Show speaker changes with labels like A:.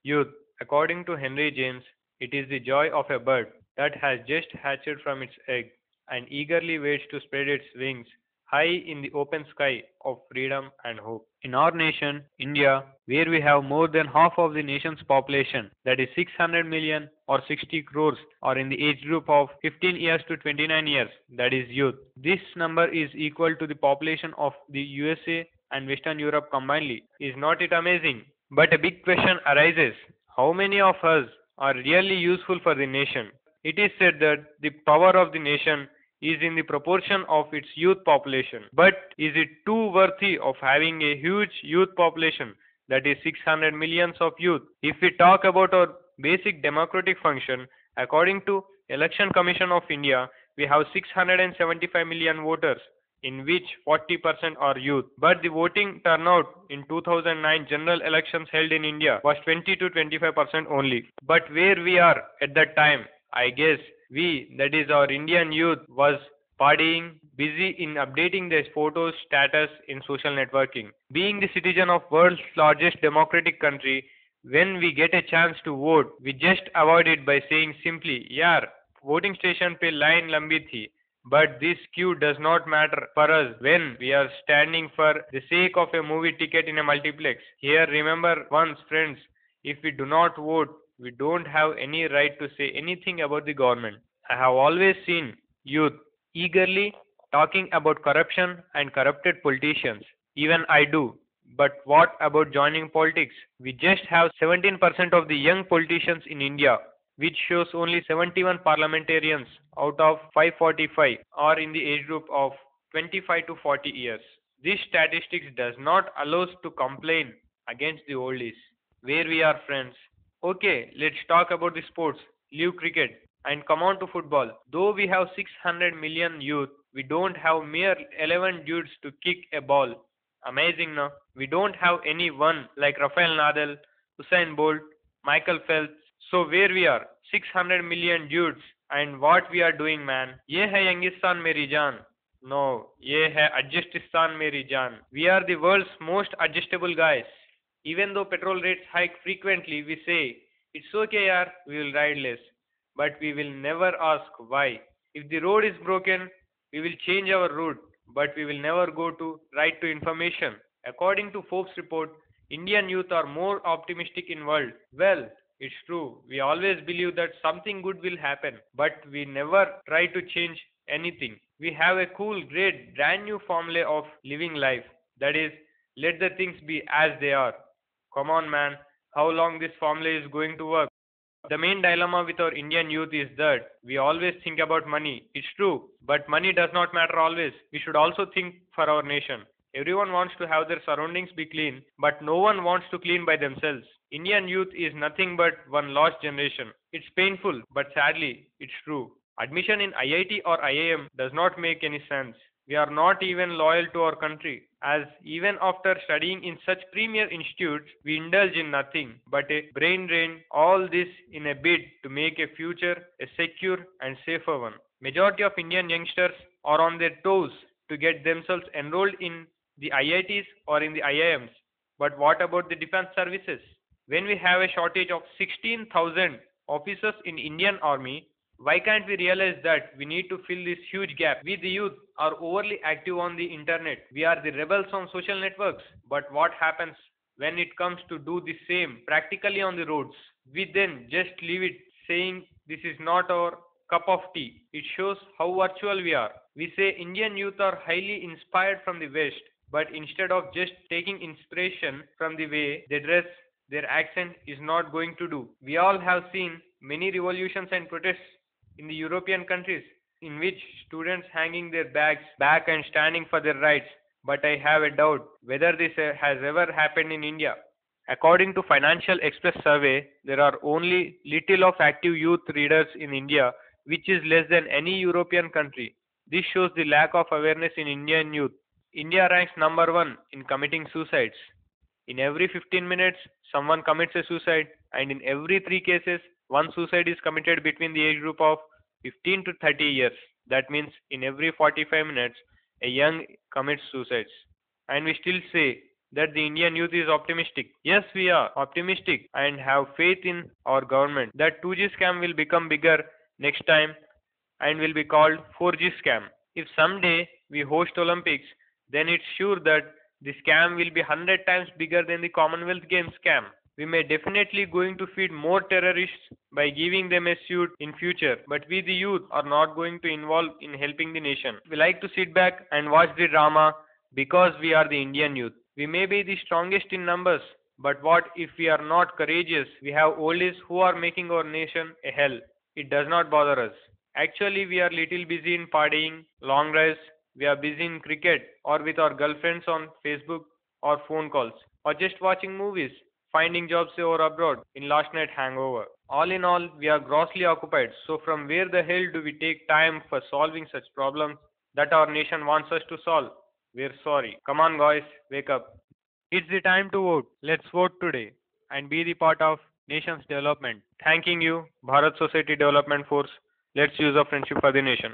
A: Youth. According to Henry James, it is the joy of a bird that has just hatched from its egg and eagerly waits to spread its wings high in the open sky of freedom and hope. In our nation, India, where we have more than half of the nation's population, that is 600 million or 60 crores, are in the age group of 15 years to 29 years, that is youth. This number is equal to the population of the USA and Western Europe combinedly. Is not it amazing? But a big question arises: how many of us are really useful for the nation? It is said that the power of the nation is in the proportion of its youth population. But is it too worthy of having a huge youth population, that is 600 millions of youth? If we talk about our basic democratic function, according to Election Commission of India, we have 675 million voters, in which 40% are youth. But the voting turnout in 2009 general elections held in India was 20 to 25% only. But where we are at that time, I guess we, that is our Indian youth, was partying, busy in updating their photos status in social networking. Being the citizen of world's largest democratic country, when we get a chance to vote, we just avoid it by saying simply, "यार, voting station पे line लंबी थी." But this queue does not matter for us when we are standing for the sake of a movie ticket in a multiplex. Here, remember once, friends, if we do not vote, we don't have any right to say anything about the government. I have always seen youth eagerly talking about corruption and corrupted politicians. Even I do. But what about joining politics? We just have 17% of the young politicians in India, which shows only 71 parliamentarians out of 545 are in the age group of 25 to 40 years. This statistics does not allow us to complain against the oldies. Where we are, friends. Okay, let's talk about the sports. Leave cricket and come on to football. Though we have 600 million youth, we don't have mere 11 dudes to kick a ball. Amazing, no? We don't have any one like Rafael Nadal, Usain Bolt, Michael Phelps. So where we are, 600 million dudes, and what we are doing, man? ये है यंगिस्तान मेरी जान. No, ये है adjustistan मेरी जान. We are the world's most adjustable guys. Even though petrol rates hike frequently, we say, it's okay, yaar, we will ride less. But we will never ask why. If the road is broken, we will change our route, but we will never go to right to information. According to Forbes report, Indian youth are more optimistic in world. Well, it's true. We always believe that something good will happen, but we never try to change anything. We have a cool, great, brand new formula of living life. That is, let the things be as they are. Come on, man. How long this formula is going to work? The main dilemma with our Indian youth is that we always think about money. It's true, but money does not matter always. We should also think for our nation. Everyone wants to have their surroundings be clean, but no one wants to clean by themselves. Indian youth is nothing but one lost generation. It's painful, but sadly, it's true. Admission in IIT or IIM does not make any sense. We are not even loyal to our country, as even after studying in such premier institutes, we indulge in nothing but a brain drain, all this in a bid to make a future a secure and safer one. Majority of Indian youngsters are on their toes to get themselves enrolled in the IITs or in the IIMs. But what about the defense services? When we have a shortage of 16,000 officers in Indian Army, why can't we realize that we need to fill this huge gap? We the youth are overly active on the internet. We are the rebels on social networks. But what happens when it comes to do the same practically on the roads? We then just leave it saying this is not our cup of tea. It shows how virtual we are. We say Indian youth are highly inspired from the West, but instead of just taking inspiration from the way they dress, their accent is not going to do. We all have seen many revolutions and protests in the European countries in which students hanging their bags back and standing for their rights. But I have a doubt whether this has ever happened in India. According to Financial Express survey, there are only little of active youth readers in India, which is less than any European country. This shows the lack of awareness in Indian youth. India ranks number one in committing suicides. In every 15 minutes, someone commits a suicide, and in every 3 cases, one suicide is committed between the age group of 15 to 30 years. That means in every 45 minutes, a young commits suicides. And we still say that the Indian youth is optimistic. Yes, we are optimistic and have faith in our government that 2G scam will become bigger next time and will be called 4G scam. If someday we host Olympics, then it's sure that the scam will be 100 times bigger than the Commonwealth Games scam. We may definitely going to feed more terrorists by giving them a suit in future, but we the youth are not going to involve in helping the nation. We like to sit back and watch the drama because we are the Indian youth. We may be the strongest in numbers, but what if we are not courageous? We have oldies who are making our nation a hell. It does not bother us. Actually, we are little busy in partying, long drives, we are busy in cricket or with our girlfriends on Facebook or phone calls or just watching movies, finding jobs or abroad in last night hangover. All in all, we are grossly occupied. So from where the hell do we take time for solving such problems that our nation wants us to solve? We're sorry. Come on guys, wake up. It's the time to vote. Let's vote today and be the part of nation's development. Thanking you, Bharat Society Development Force. Let's use our friendship for the nation.